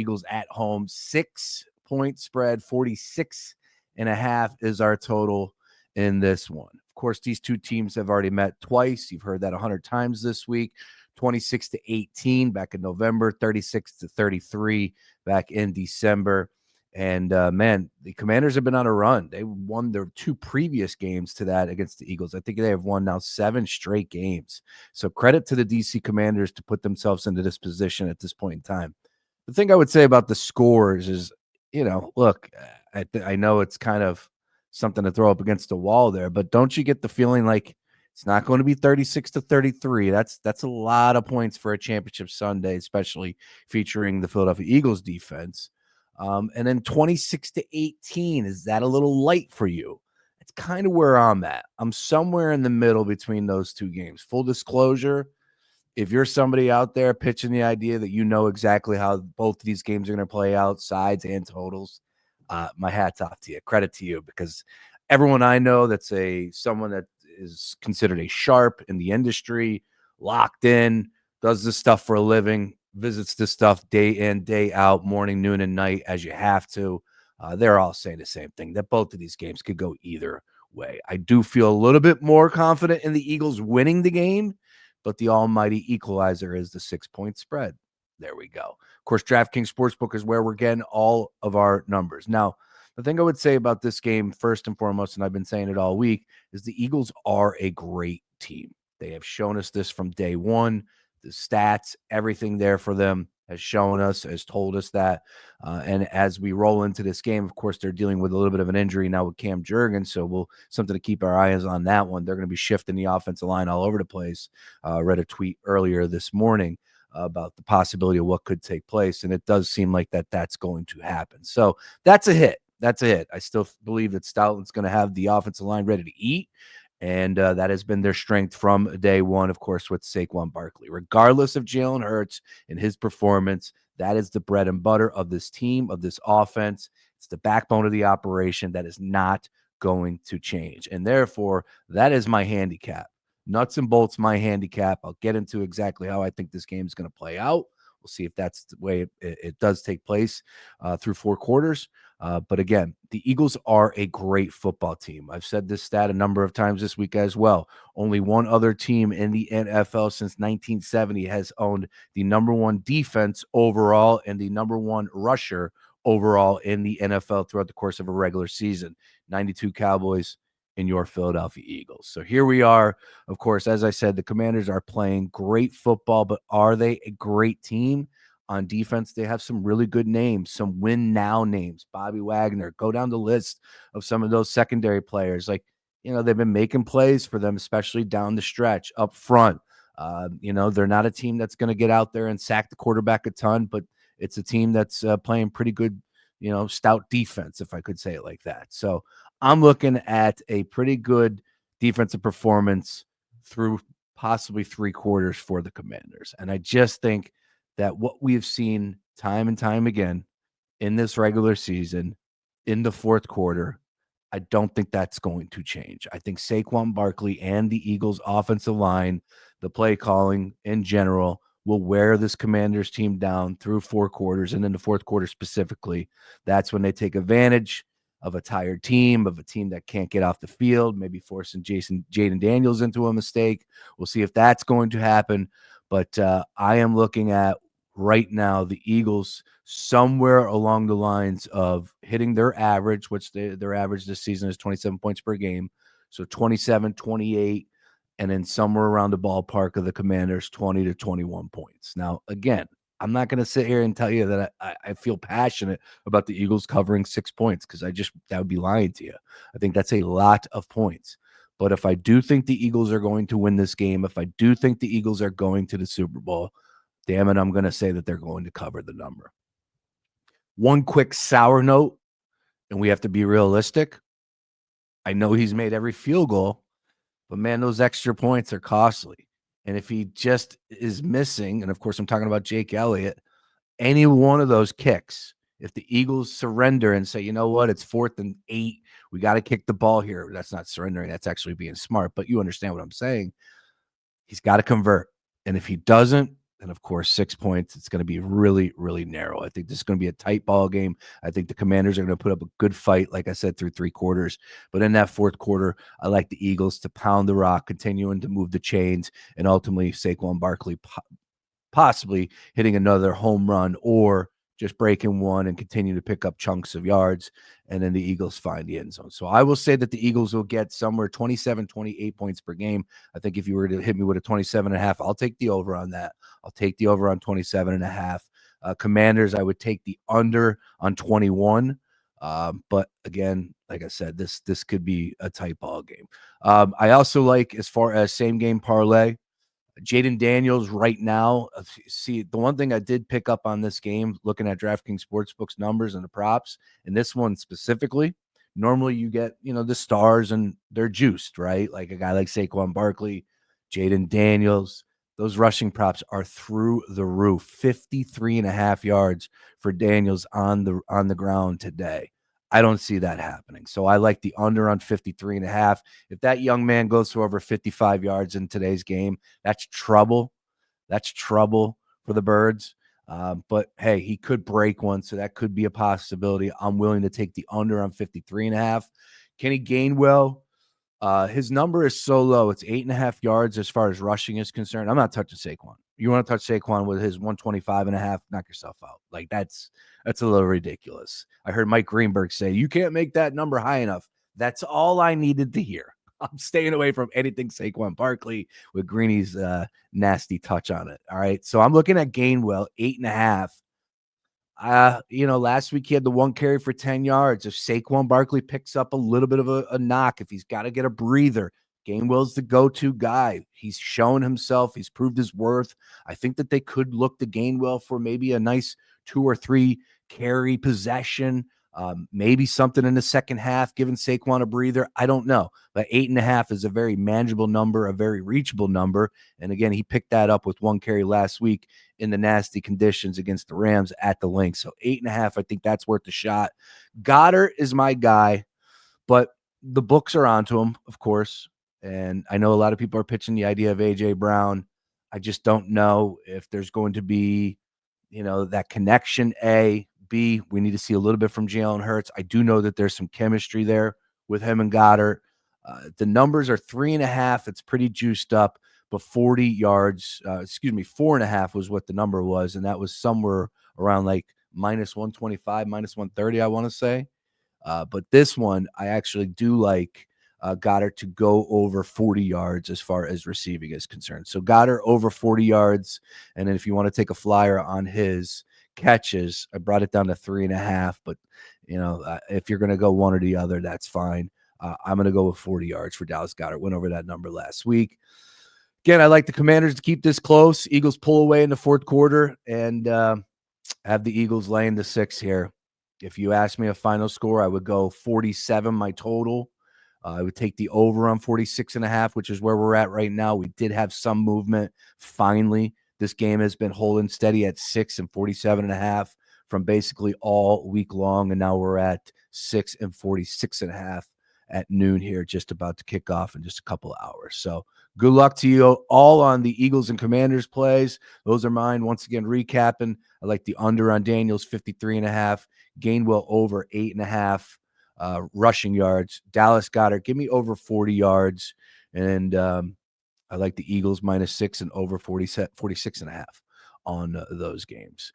Eagles at home, 6-point spread, 46.5 is our total in this one. Of course, these two teams have already met twice. You've heard that 100 times this week. 26-18 back in November, 36-33 back in December. And man, the Commanders have been on a run. They won their two previous games to that against the Eagles. I think they have won now 7 straight games. So credit to the DC Commanders to put themselves into this position at this point in time. The thing I would say about the scores is, look, I know it's kind of something to throw up against the wall there, but don't you get the feeling like it's not going to be 36-33? That's a lot of points for a championship Sunday, especially featuring the Philadelphia Eagles defense. And then 26-18, is that a little light for you? It's kind of where I'm at. I'm somewhere in the middle between those two games. Full disclosure, if you're somebody out there pitching the idea that you know exactly how both of these games are going to play out, sides and totals, my hat's off to you. Credit to you, because everyone I know that's someone that is considered a sharp in the industry, locked in, does this stuff for a living, visits this stuff day in, day out, morning, noon, and night as you have to. They're all saying the same thing, that both of these games could go either way. I do feel a little bit more confident in the Eagles winning the game, but the almighty equalizer is the 6-point spread. There we go. Of course, DraftKings Sportsbook is where we're getting all of our numbers. Now, the thing I would say about this game, first and foremost, and I've been saying it all week, is the Eagles are a great team. They have shown us this from day one. The stats, everything there for them has shown us, has told us that. And as we roll into this game, of course, they're dealing with a little bit of an injury now with Cam Jurgens, so something to keep our eyes on that one. They're going to be shifting the offensive line all over the place. Read a tweet earlier this morning about the possibility of what could take place, and it does seem like that's going to happen. So that's a hit. That's a hit. I still believe that Stoutland's going to have the offensive line ready to eat, and that has been their strength from day one, of course, with Saquon Barkley. Regardless of Jalen Hurts and his performance, that is the bread and butter of this team, of this offense. It's the backbone of the operation. That is not going to change, and therefore, that is my handicap. Nuts and bolts, my handicap. I'll get into exactly how I think this game is going to play out. We'll see if that's the way it does take place through 4 quarters. But again, the Eagles are a great football team. I've said this stat a number of times this week as well. Only one other team in the NFL since 1970 has owned the number 1 defense overall and the number 1 rusher overall in the NFL throughout the course of a regular season. 92 Cowboys and your Philadelphia Eagles. So here we are. Of course, as I said, the Commanders are playing great football, but are they a great team? On defense, they have some really good names, some win now names. Bobby Wagner, go down the list of some of those secondary players. Like, they've been making plays for them, especially down the stretch, up front. They're not a team that's going to get out there and sack the quarterback a ton, but it's a team that's playing pretty good, stout defense, if I could say it like that. So I'm looking at a pretty good defensive performance through possibly 3 quarters for the Commanders. And I just think that what we have seen time and time again in this regular season, in the 4th quarter, I don't think that's going to change. I think Saquon Barkley and the Eagles offensive line, the play calling in general, will wear this Commanders team down through 4 quarters. And in the 4th quarter specifically, that's when they take advantage of a tired team, of a team that can't get off the field, maybe forcing Jaden Daniels into a mistake. We'll see if that's going to happen. But I am looking at right now the Eagles somewhere along the lines of hitting their average, which their average this season is 27 points per game. So 27, 28, and then somewhere around the ballpark of the Commanders, 20 to 21 points. Now, again, I'm not going to sit here and tell you that I feel passionate about the Eagles covering 6 points, because that would be lying to you. I think that's a lot of points. But if I do think the Eagles are going to win this game, if I do think the Eagles are going to the Super Bowl, damn it, I'm going to say that they're going to cover the number. One quick sour note, and we have to be realistic. I know he's made every field goal, but man, those extra points are costly. And if he just is missing, and of course I'm talking about Jake Elliott, any one of those kicks, if the Eagles surrender and say, you know what, it's 4th and 8, we got to kick the ball here. That's not surrendering. That's actually being smart. But you understand what I'm saying. He's got to convert. And if he doesn't, And of course, 6 points. It's going to be really, really narrow. I think this is going to be a tight ball game. I think the Commanders are going to put up a good fight, like I said, through 3 quarters. But in that fourth quarter, I like the Eagles to pound the rock, continuing to move the chains, and ultimately Saquon Barkley possibly hitting another home run or just breaking one and continue to pick up chunks of yards. And then the Eagles find the end zone. So I will say that the Eagles will get somewhere 27, 28 points per game. I think if you were to hit me with a 27.5, I'll take the over on that. I'll take the over on 27.5. Commanders, I would take the under on 21. But again, like I said, this could be a tight ball game. I also like, as far as same game parlay, Jaden Daniels right now. See, the one thing I did pick up on this game, looking at DraftKings Sportsbook's numbers and the props, and this one specifically, normally you get, the stars and they're juiced, right? Like a guy like Saquon Barkley, Jaden Daniels, those rushing props are through the roof. 53.5 yards for Daniels on the ground today. I don't see that happening. So I like the under on 53.5. If that young man goes for over 55 yards in today's game, that's trouble. That's trouble for the Birds. But hey, he could break one, so that could be a possibility. I'm willing to take the under on 53.5. Kenny Gainwell, his number is so low. It's 8.5 yards as far as rushing is concerned. I'm not touching Saquon. You want to touch Saquon with his 125.5, knock yourself out. Like that's a little ridiculous. I heard Mike Greenberg say, you can't make that number high enough. That's all I needed to hear. I'm staying away from anything Saquon Barkley with Greeny's nasty touch on it. All right. So I'm looking at Gainwell, 8.5. Last week he had the one carry for 10 yards. If Saquon Barkley picks up a little bit of a knock, if he's got to get a breather, Gainwell's the go-to guy. He's shown himself. He's proved his worth. I think that they could look to Gainwell for maybe a nice 2 or 3 carry possession. Maybe something in the second half, giving Saquon a breather. I don't know. But 8.5 is a very manageable number, a very reachable number. And again, he picked that up with 1 carry last week in the nasty conditions against the Rams at the link. So 8.5, I think that's worth the shot. Goddard is my guy, but the books are onto him, of course. And I know a lot of people are pitching the idea of A.J. Brown. I just don't know if there's going to be, that connection. B, we need to see a little bit from Jalen Hurts. I do know that there's some chemistry there with him and Goddard. The numbers are 3.5. It's pretty juiced up, but 40 yards, 4.5 was what the number was. And that was somewhere around like minus 125, minus 130, I want to say. But this one, I actually do like Goddard to go over 40 yards as far as receiving is concerned. So Goddard over 40 yards. And then if you want to take a flyer on his catches, I brought it down to 3.5. But, if you're going to go one or the other, that's fine. I'm going to go with 40 yards for Dallas Goedert. Went over that number last week. Again, I like the Commanders to keep this close. Eagles pull away in the fourth quarter and have the Eagles laying the 6 here. If you ask me a final score, I would go 47, my total. I would take the over on 46.5, which is where we're at right now. We did have some movement. Finally, this game has been holding steady at 6 and 47.5 from basically all week long. And now we're at 6 and 46.5 at noon here, just about to kick off in just a couple of hours. So good luck to you all on the Eagles and Commanders plays. Those are mine. Once again, recapping, I like the under on Daniels, 53.5. Gainwell over 8.5 rushing yards. Dallas Goedert, give me over 40 yards. And I like the Eagles -6 and over 46.5 on those games.